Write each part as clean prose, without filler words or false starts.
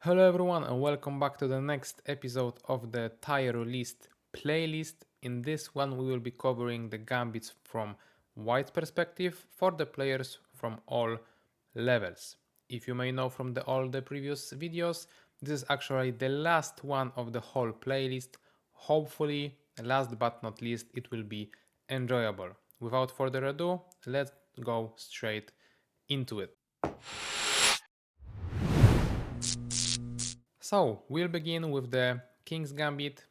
Hello everyone and welcome back to the next episode of the tier list playlist. In this one we will be covering the gambits from white perspective for the players from all levels. If you may know from all the previous videos, this is actually the last one of the whole playlist. Hopefully, last but not least, it will be enjoyable. Without further ado, let's go straight into it. So we'll begin with the King's Gambit.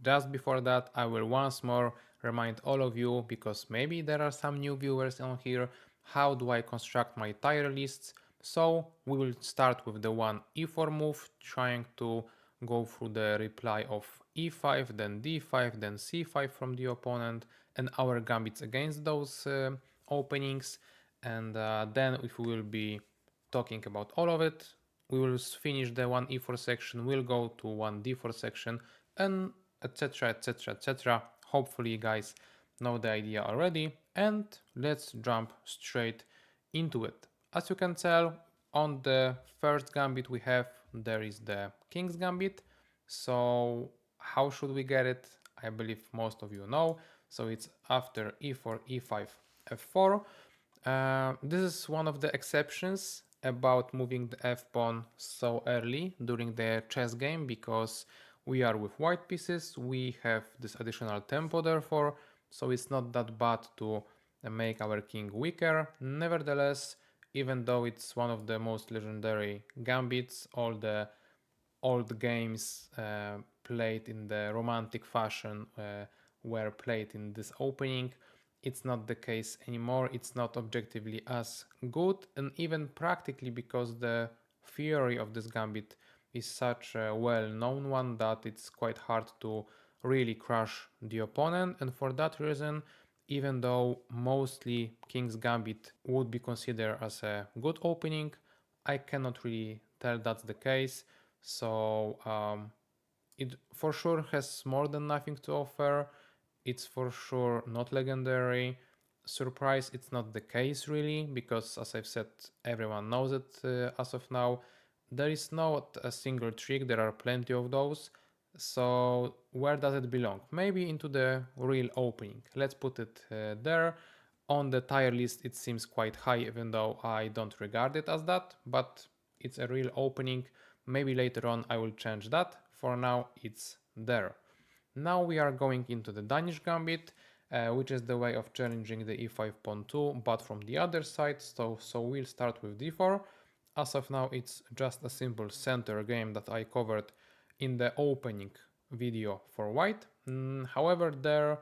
Just before that, I will once more remind all of you, because maybe there are some new viewers on here, how do I construct my tier lists. So we will start with the one e4 move, trying to go through the reply of e5, then d5, then c5 from the opponent, and our gambits against those openings. And then if we will be talking about all of it, we will finish the one e4 section, we'll go to one d4 section, and etc etc etc. Hopefully you guys know the idea already, and let's jump straight into it. As you can tell, on the first gambit we have, there is the King's Gambit. So how should we get it? I believe most of you know. So it's after e4, e5, f4. This is one of the exceptions about moving the f-pawn so early during the chess game, because we are with white pieces, we have this additional tempo therefore, so it's not that bad to make our king weaker. Nevertheless, even though it's one of the most legendary gambits, all the old games played in the romantic fashion were played in this opening, it's not the case anymore. It's not objectively as good, and even practically, because the theory of this gambit is such a well-known one that it's quite hard to really crush the opponent. And for that reason, even though mostly King's Gambit would be considered as a good opening, I cannot really tell that's the case. So it for sure has more than nothing to offer. It's for sure not legendary. Surprise, it's not the case really, because as I've said, everyone knows it as of now. There is not a single trick, there are plenty of those. So where does it belong? Maybe into the real opening. Let's put it there. On the tier list it seems quite high, even though I don't regard it as that, but it's a real opening. Maybe later on I will change that. For now it's there. Now we are going into the Danish Gambit, which is the way of challenging the e5 pawn 2, but from the other side. So we'll start with d4. As of now, it's just a simple center game that I covered in the opening video for white. However, there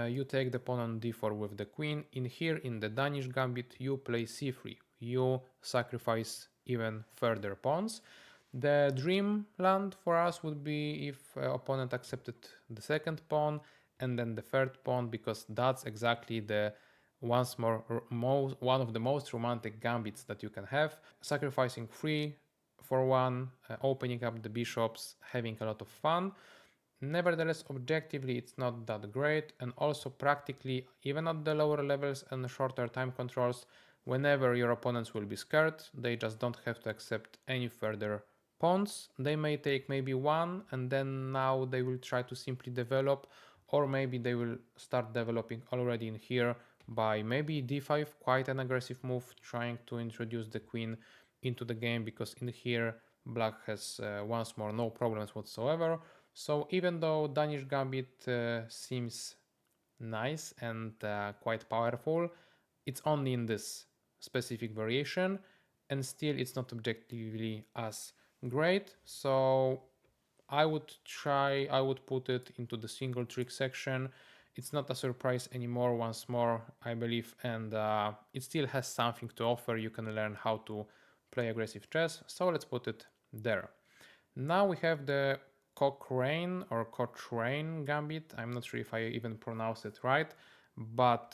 you take the pawn on d4 with the queen. In here, in the Danish Gambit, you play c3. You sacrifice even further pawns. The dream land for us would be if opponent accepted the second pawn and then the third pawn, because that's exactly the one of the most romantic gambits that you can have. Sacrificing 3 for 1, opening up the bishops, having a lot of fun. Nevertheless, objectively it's not that great, and also practically, even at the lower levels and shorter time controls, whenever your opponents will be scared, they just don't have to accept any further pawns. They may take maybe one, and then now they will try to simply develop, or maybe they will start developing already in here by maybe d5, quite an aggressive move, trying to introduce the queen into the game, because in here black has once more no problems whatsoever. So even though Danish Gambit seems nice and quite powerful, it's only in this specific variation, and still it's not objectively as great. So I would put it into the single trick section. It's not a surprise anymore, once more, I believe, and it still has something to offer. You can learn how to play aggressive chess, so let's put it there. Now we have the Cochrane Gambit. I'm not sure if I even pronounced it right, but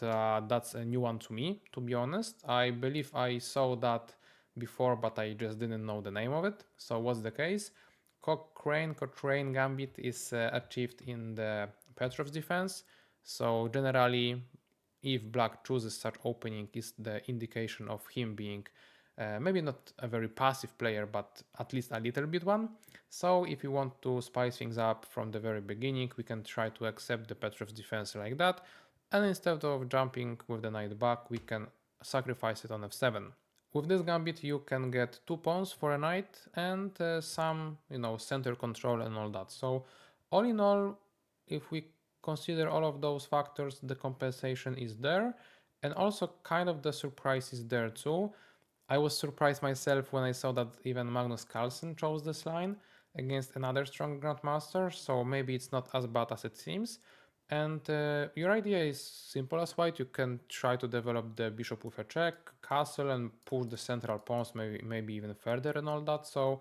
that's a new one to me, to be honest. I believe I saw that before, but I just didn't know the name of it. So what's the case? Cochrane Gambit is achieved in the Petrov's defense. So generally, if black chooses such opening, is the indication of him being maybe not a very passive player, but at least a little bit one. So if you want to spice things up from the very beginning, we can try to accept the Petrov's defense like that. And instead of jumping with the knight back, we can sacrifice it on f7. With this gambit, you can get 2 pawns for a knight and some, center control and all that. So all in all, if we consider all of those factors, the compensation is there, and also kind of the surprise is there too. I was surprised myself when I saw that even Magnus Carlsen chose this line against another strong grandmaster, so maybe it's not as bad as it seems. And your idea is simple as white. You can try to develop the bishop with a check, castle, and push the central pawns maybe even further and all that. So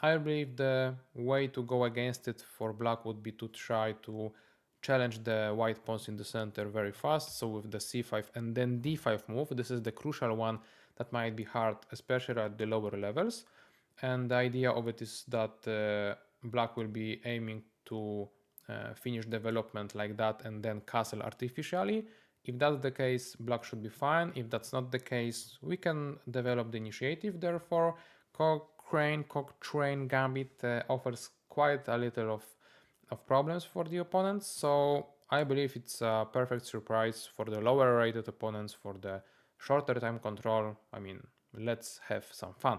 I believe the way to go against it for black would be to try to challenge the white pawns in the center very fast. So with the c5 and then d5 move, this is the crucial one that might be hard, especially at the lower levels. And the idea of it is that black will be aiming to finish development like that and then castle artificially. If that's the case, black should be fine. If that's not the case, we can develop the initiative. Therefore, Cochrane Gambit offers quite a little of problems for the opponents. So I believe it's a perfect surprise for the lower rated opponents for the shorter time control. I mean, let's have some fun.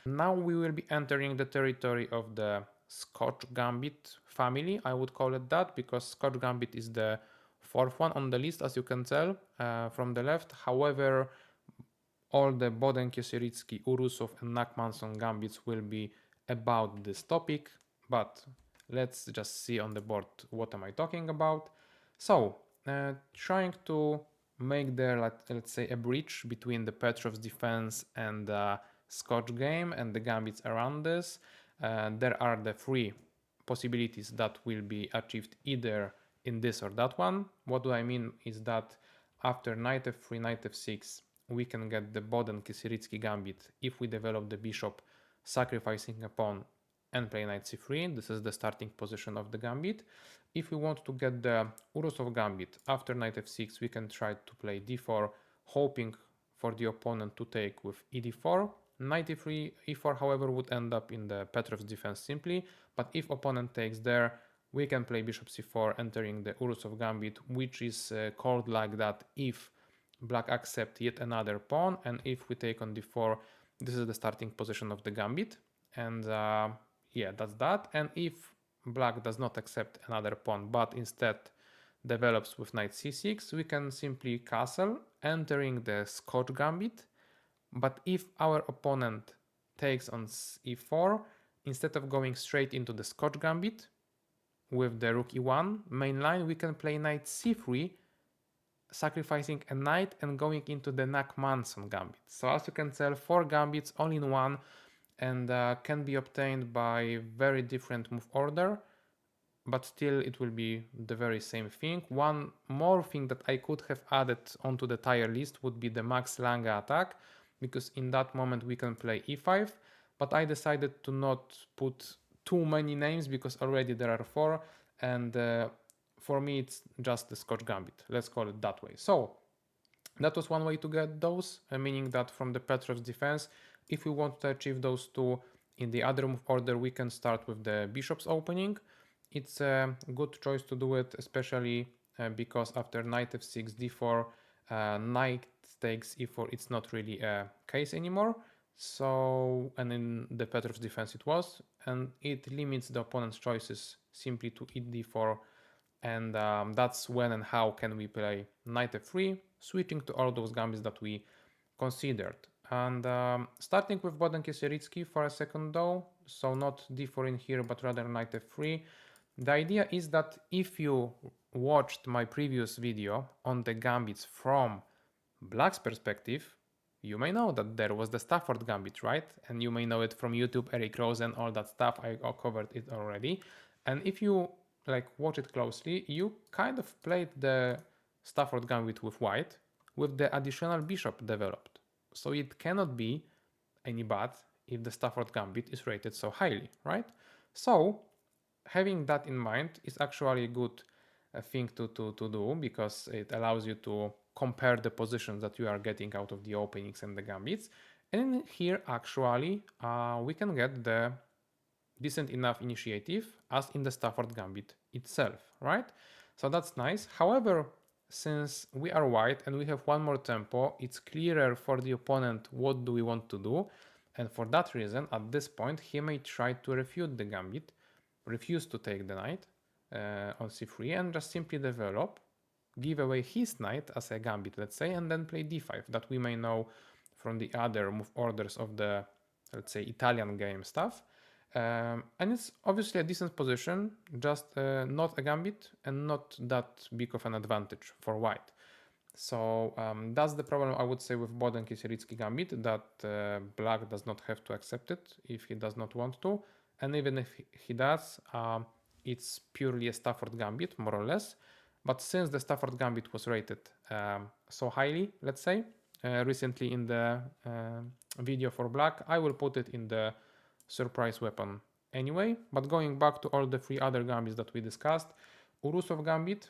Now we will be entering the territory of the Scotch Gambit family. I would call it that because Scotch Gambit is the fourth one on the list, as you can tell from the left. However, all the Boden, Kieseritzky, Urusov and Nachmanson Gambits will be about this topic, but let's just see on the board what am I talking about. So, trying to make there, let's say, a bridge between the Petrov's defense and the Scotch game and the gambits around this. There are the three possibilities that will be achieved either in this or that one. What do I mean is that after knight f3, knight f6, we can get the Boden-Kieseritzky gambit if we develop the bishop, sacrificing a pawn and play knight c3. This is the starting position of the gambit. If we want to get the Urusov gambit after knight f6, we can try to play d4, hoping for the opponent to take with ed4. Knight e3, e4, however, would end up in the Petrov's defense simply, but if opponent takes there, we can play bishop c4, entering the Urusov gambit, which is called like that if black accept yet another pawn, and if we take on d4, this is the starting position of the gambit, and yeah, that's that. And if black does not accept another pawn, but instead develops with knight c6, we can simply castle, entering the Scotch gambit. But if our opponent takes on e4, instead of going straight into the Scotch gambit with the rook e1 main line, we can play knight c3, sacrificing a knight and going into the Nachmanson gambit. So as you can tell, 4 gambits all in one, and can be obtained by very different move order, but still it will be the very same thing. One more thing that I could have added onto the tier list would be the Max Lange attack, because in that moment we can play e5, but I decided to not put too many names because already there are 4, and for me it's just the Scotch gambit, let's call it that way. So that was one way to get those, meaning that from the Petrov's defense, if we want to achieve those two in the other move order, we can start with the bishop's opening. It's a good choice to do it, especially because after knight f6, d4, knight takes e4, it's not really a case anymore. So, and in the Petrov's defense it was, and it limits the opponent's choices simply to d4, and that's when and how can we play knight f3, switching to all those gambits that we considered. And starting with Boden-Kieseritzky for a second though, so not d4 in here, but rather knight f3. The idea is that if you watched my previous video on the gambits from black's perspective, you may know that there was the Stafford gambit, right? And you may know it from YouTube, Eric Rose and all that stuff. I covered it already. And if you watch it closely, you kind of played the Stafford gambit with white with the additional bishop developed. So it cannot be any bad if the Stafford gambit is rated so highly, right? So having that in mind is actually a good thing to do, because it allows you to compare the positions that you are getting out of the openings and the gambits. And here actually we can get the decent enough initiative as in the Stafford Gambit itself, right? So that's nice. However, since we are white and we have one more tempo, it's clearer for the opponent what do we want to do. And for that reason, at this point, he may try to refute the gambit, refuse to take the knight on c3 and just simply develop, give away his knight as a gambit, let's say, and then play d5 that we may know from the other move orders of the, let's say, Italian game stuff. And it's obviously a decent position, just not a gambit and not that big of an advantage for white. So that's the problem I would say with Boden Kiesericki gambit, that black does not have to accept it if he does not want to. And even if he does, it's purely a Stafford gambit, more or less. But since the Stafford gambit was rated so highly, let's say, recently in the video for black, I will put it in the surprise weapon anyway. But going back to all the three other gambits that we discussed, Urusov gambit,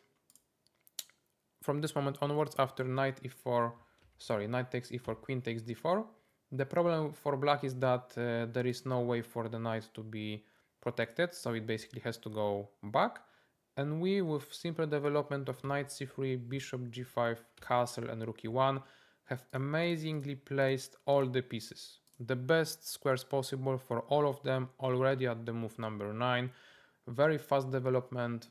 from this moment onwards, after knight takes e4, queen takes d4, the problem for black is that there is no way for the knight to be protected, so it basically has to go back. And we, with simple development of knight c3, bishop g5, castle and rook e1, have amazingly placed all the pieces. The best squares possible for all of them already at the move number 9. Very fast development,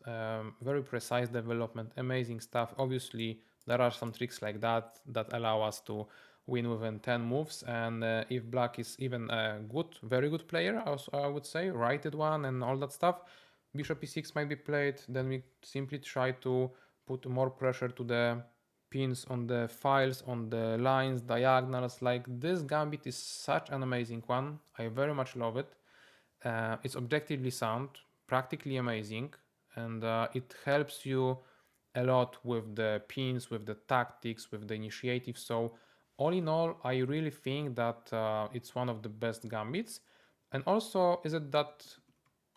very precise development, amazing stuff. Obviously, there are some tricks like that that allow us to win within 10 moves. And if black is even a very good player, also, I would say, righted one and all that stuff, bishop e6 might be played. Then we simply try to put more pressure to the pins on the files, on the lines, diagonals. Like, this gambit is such an amazing one. I very much love it. It's objectively sound, practically amazing, and it helps you a lot with the pins, with the tactics, with the initiative. So all in all, I really think that it's one of the best gambits. And also, is it that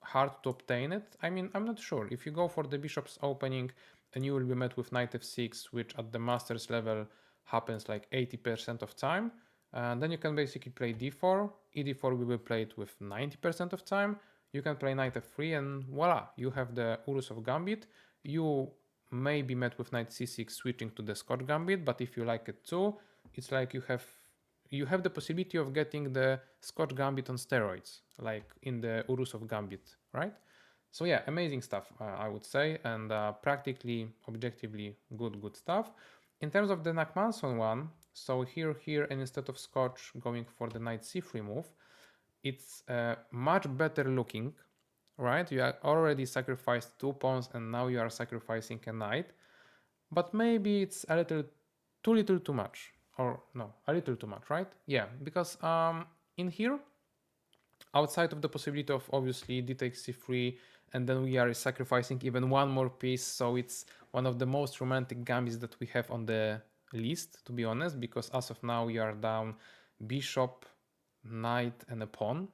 hard to obtain it? I mean, I'm not sure. If you go for the bishop's opening and you will be met with knight f6, which at the master's level happens like 80% of time, then you can basically play d4. e4 will be played with 90% of time. You can play knight f3 and voila, you have the Urusov gambit. You may be met with knight c6 switching to the Scotch gambit, but if you like it too, it's like you have the possibility of getting the Scotch gambit on steroids, like in the Urusov gambit, right? So yeah, amazing stuff, I would say, and practically, objectively good stuff. In terms of the Nachmanson one, so here, and instead of Scotch going for the knight c3 move, it's much better looking, right? You are already sacrificed 2 pawns and now you are sacrificing a knight, but maybe it's a little too much, or no, a little too much, right? Yeah, because in here, outside of the possibility of obviously d takes c3, and then we are sacrificing even one more piece, so it's one of the most romantic gambits that we have on the list, to be honest, because as of now we are down bishop, knight and a pawn,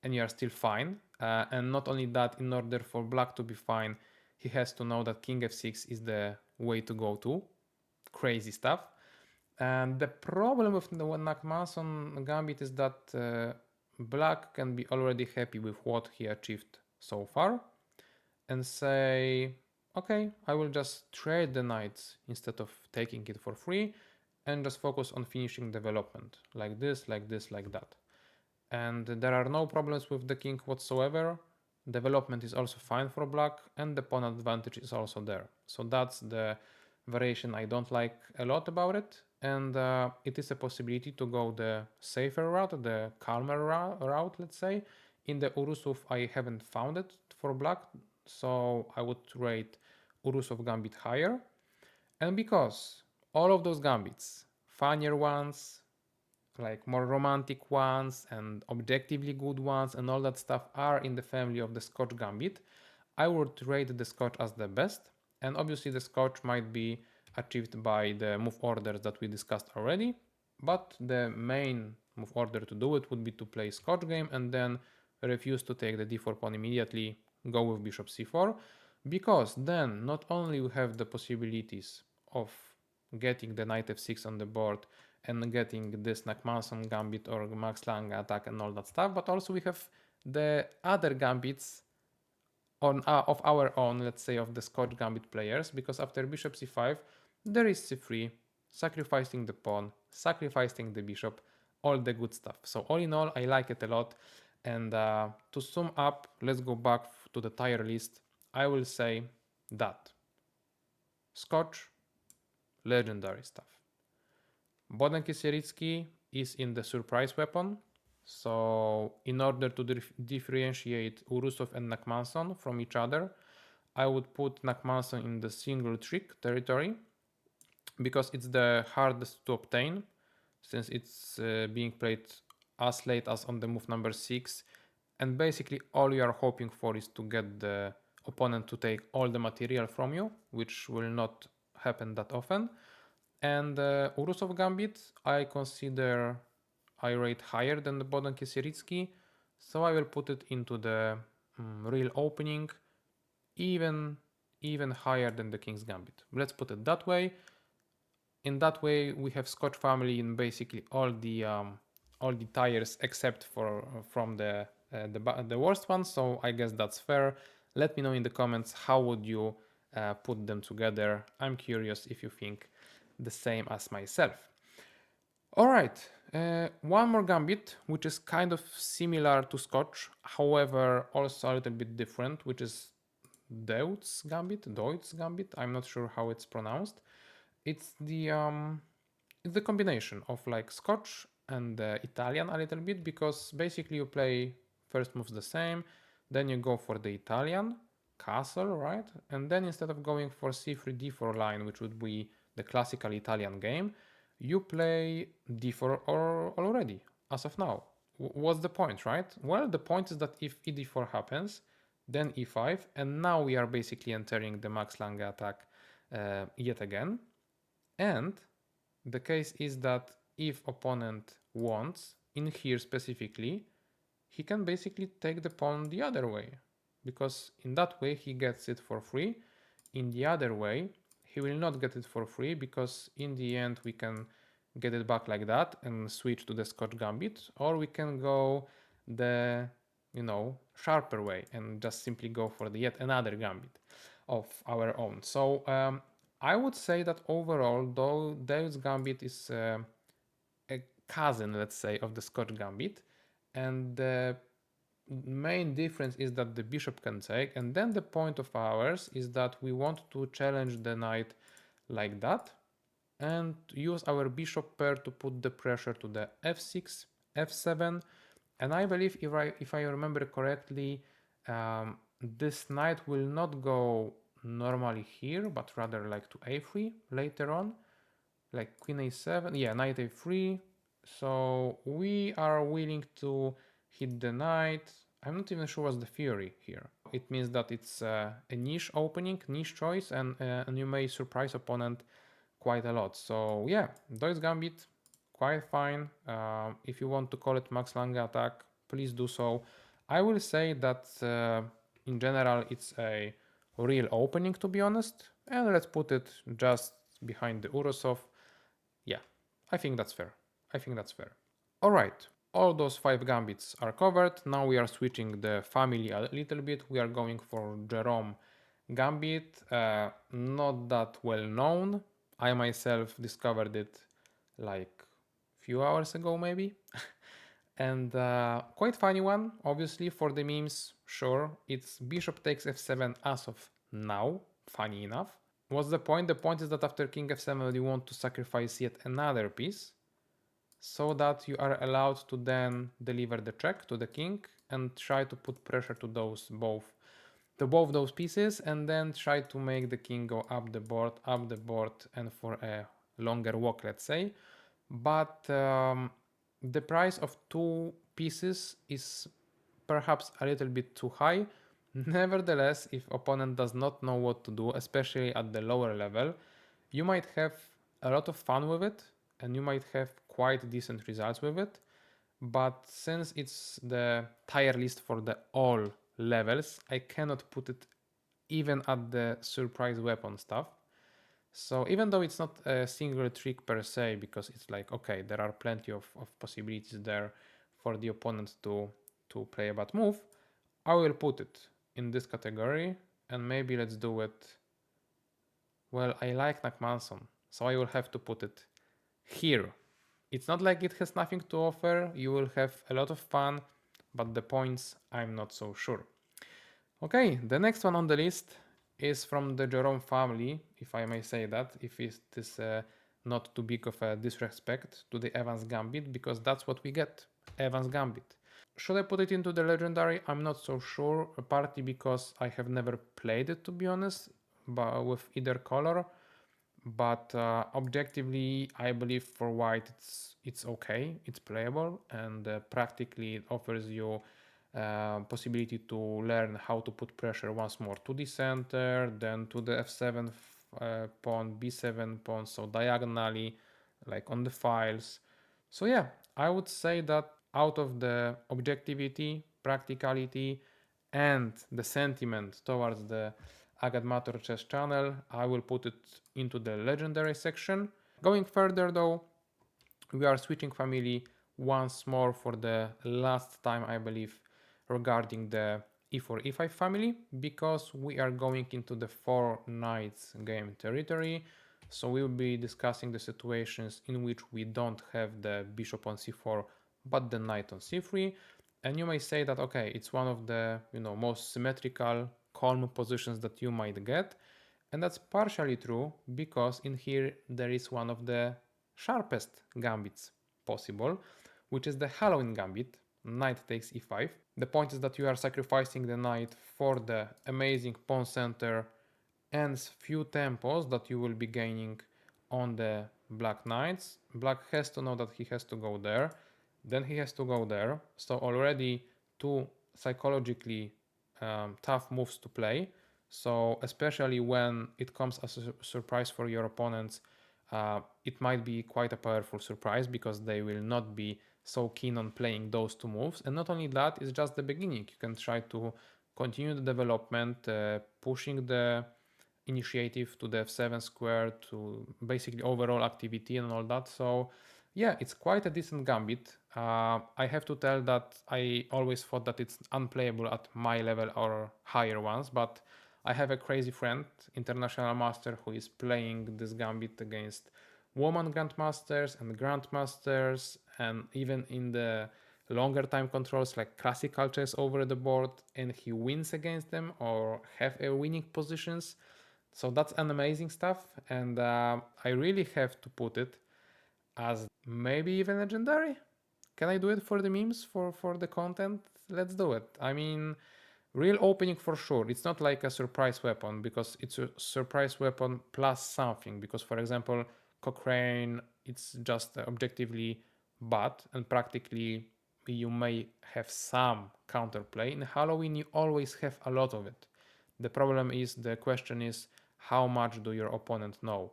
and you are still fine. And not only that, in order for black to be fine, he has to know that king f6 is the way to go to. Crazy stuff. And the problem with the Nachmanson gambit is that black can be already happy with what he achieved so far and say, okay, I will just trade the knights instead of taking it for free and just focus on finishing development, like this, like that. And there are no problems with the king whatsoever. Development is also fine for black, and the pawn advantage is also there. So that's the variation I don't like a lot about it, and it is a possibility to go the safer route, the calmer route, let's say. In the Urusov, I haven't found it for black, so I would rate Urusov gambit higher. And because all of those gambits, funnier ones, like more romantic ones and objectively good ones and all that stuff, are in the family of the Scotch gambit, I would rate the Scotch as the best. And obviously the Scotch might be achieved by the move orders that we discussed already, but the main move order to do it would be to play Scotch game and then refuse to take the d4 pawn immediately, go with bishop c4, because then not only we have the possibilities of getting the knight f6 on the board and getting this Nakmanson Gambit or Max Lang attack and all that stuff, but also we have the other Gambits of our own, let's say of the Scotch Gambit players, because after bishop c5 there is c3, sacrificing the pawn, sacrificing the bishop, all the good stuff. So all in all, I like it a lot. And to sum up, let's go back to the tier list. I will say that Scotch, legendary stuff. Boden Kisiericki is in the surprise weapon. So in order to differentiate Urusov and Nakmanson from each other, I would put Nakmanson in the single trick territory because it's the hardest to obtain, since it's being played as late as on the move number 6, and basically all you are hoping for is to get the opponent to take all the material from you, which will not happen that often. And Urusov Gambit, I consider I rate higher than the Boden Kisiericki, so I will put it into the real opening, even higher than the King's Gambit. Let's put it that way. In that way, we have Scotch family in basically all the tires except for from the worst one. So I guess that's fair. Let me know in the comments how would you put them together. I'm curious if you think the same as myself. All right, one more gambit, which is kind of similar to Scotch, however also a little bit different, which is Deutz Gambit. I'm not sure how it's pronounced. It's the combination of like Scotch and Italian a little bit, because basically you play first moves the same, then you go for the Italian castle, right? And then instead of going for c3 d4 line, which would be the classical Italian game, you play d4 already as of now. What's the point, right? Well, the point is that if e d4 happens, then e5, and now we are basically entering the Max Lange attack yet again. And the case is that if opponent wants, in here specifically, he can basically take the pawn the other way, because in that way he gets it for free. In the other way, he will not get it for free, because in the end we can get it back like that and switch to the Scotch Gambit, or we can go the, you know, sharper way and just simply go for the yet another Gambit of our own. So I would say that overall, though Deutz Gambit is a cousin, let's say, of the Scotch Gambit, and the main difference is that the bishop can take, and then the point of ours is that we want to challenge the knight like that and use our bishop pair to put the pressure to the f6, f7, and I believe if I remember correctly, this knight will not go normally here, but rather like to a3 later on, like queen a7, yeah, knight a3. So we are willing to hit the knight. I'm not even sure what's the theory here. It means that it's a niche opening, niche choice, and you may surprise opponent quite a lot. So yeah, Deutz Gambit, quite fine. If you want to call it Max Lange attack, please do so. I will say that in general it's a real opening, to be honest, and let's put it just behind the Urusov. Yeah, I think that's fair. All right, all those 5 gambits are covered. Now we are switching the family a little bit. We are going for Jerome Gambit, not that well known. I myself discovered it like few hours ago maybe. And quite funny one, obviously, for the memes, sure. It's bishop takes f7 as of now, funny enough. What's the point? The point is that after king f7 you want to sacrifice yet another piece, so that you are allowed to then deliver the check to the king and try to put pressure to both those pieces, and then try to make the king go up the board, and for a longer walk, let's say. But the price of 2 pieces is perhaps a little bit too high. Nevertheless, if opponent does not know what to do, especially at the lower level, you might have a lot of fun with it and you might have quite decent results with it. But since it's the tier list for the all levels, I cannot put it even at the surprise weapon stuff. So even though it's not a single trick per se, because it's like, okay, there are plenty of possibilities there for the opponent to play a bad move, I will put it in this category, and maybe let's do it. Well, I like Nakmanson, so I will have to put it here. It's not like it has nothing to offer, you will have a lot of fun, but the points, I'm not so sure. Okay, the next one on the list is from the Jerome family, if I may say that, if it is not too big of a disrespect to the Evans Gambit, because that's what we get, Evans Gambit. Should I put it into the legendary? I'm not so sure, partly because I have never played it, to be honest, but with either color. But objectively, I believe for white it's okay, it's playable, and practically it offers you possibility to learn how to put pressure once more to the center, then to the f7 pawn, b7 pawn, so diagonally, like on the files. So yeah, I would say that out of the objectivity, practicality, and the sentiment towards the Agadmator chess channel, I will put it into the legendary section. Going further though, we are switching family once more for the last time, I believe, regarding the e4 e5 family, because we are going into the 4 knights game territory. So we will be discussing the situations in which we don't have the bishop on c4 but the knight on c3, and you may say that okay, it's one of the most symmetrical calm positions that you might get, and that's partially true because in here there is one of the sharpest gambits possible, which is the Halloween gambit, knight takes e5. The point is that you are sacrificing the knight for the amazing pawn center and few tempos that you will be gaining on the black knights. Black has to know that he has to go there, then he has to go there, so already two psychologically tough moves to play. So especially when it comes as a surprise for your opponents, it might be quite a powerful surprise because they will not be so keen on playing those two moves. And not only that, it's just the beginning. You can try to continue the development, pushing the initiative to the f7 square, to basically overall activity and all that. So yeah, it's quite a decent gambit. I have to tell that I always thought that it's unplayable at my level or higher ones, but I have a crazy friend, international master, who is playing this gambit against woman grandmasters and grandmasters, and even in the longer time controls like classical chess over the board, and he wins against them or have a winning positions. So that's an amazing stuff, and I really have to put it as maybe even legendary. Can I do it for the memes, for the content? Let's do it. I mean, real opening for sure. It's not like a surprise weapon because it's a surprise weapon plus something. Because for example, Cochrane, it's just objectively bad, and practically you may have some counterplay. In Halloween, you always have a lot of it. The problem is, the question is, how much do your opponent know?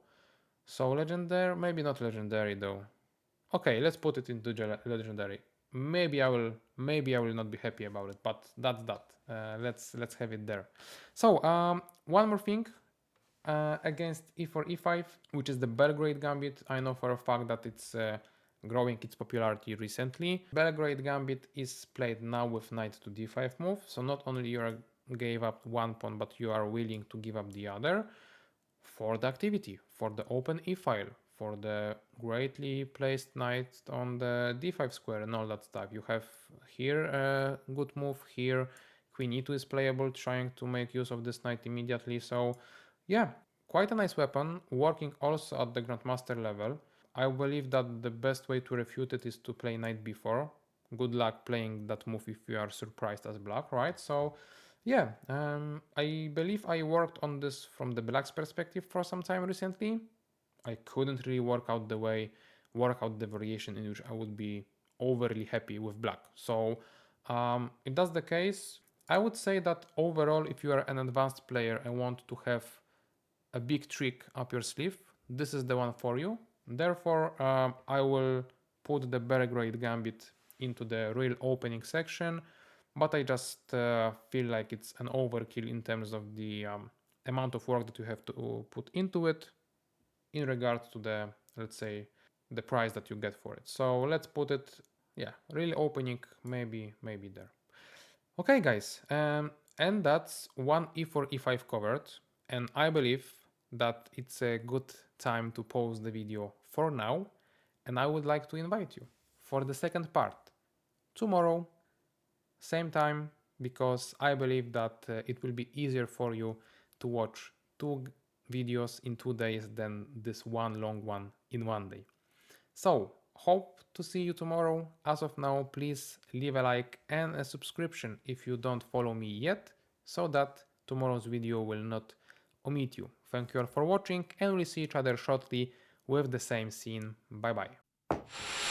So legendary, maybe not legendary though. Okay, let's put it into legendary. Maybe I will not be happy about it, but that's that. Let's have it there. So one more thing against e4 e5, which is the Belgrade gambit. I know for a fact that it's growing its popularity recently. Belgrade gambit is played now with knight to d5 move, so not only you are gave up one pawn, but you are willing to give up the other for the activity, for the open e-file, for the greatly placed knight on the d5 square and all that stuff. You have here a good move, here queen e2 is playable, trying to make use of this knight immediately. So yeah, quite a nice weapon, working also at the grandmaster level. I believe that the best way to refute it is to play knight b4. Good luck playing that move if you are surprised as black, right? So yeah, I believe I worked on this from the black's perspective for some time recently. I couldn't really work out the variation in which I would be overly happy with black. So if that's the case, I would say that overall, if you are an advanced player and want to have a big trick up your sleeve, this is the one for you. Therefore, I will put the Belgrade Gambit into the real opening section, but I just feel like it's an overkill in terms of the amount of work that you have to put into it. in regards to the, let's say, the price that you get for it. So let's put it, yeah, really opening maybe there. Okay, guys, and that's one e4 e5 covered, and I believe that it's a good time to pause the video for now, and I would like to invite you for the second part tomorrow, same time, because I believe that it will be easier for you to watch two videos in 2 days than this one long one in one day. So, hope to see you tomorrow. As of now, please leave a like and a subscription if you don't follow me yet, so that tomorrow's video will not omit you. Thank you all for watching, and we'll see each other shortly with the same scene. Bye bye.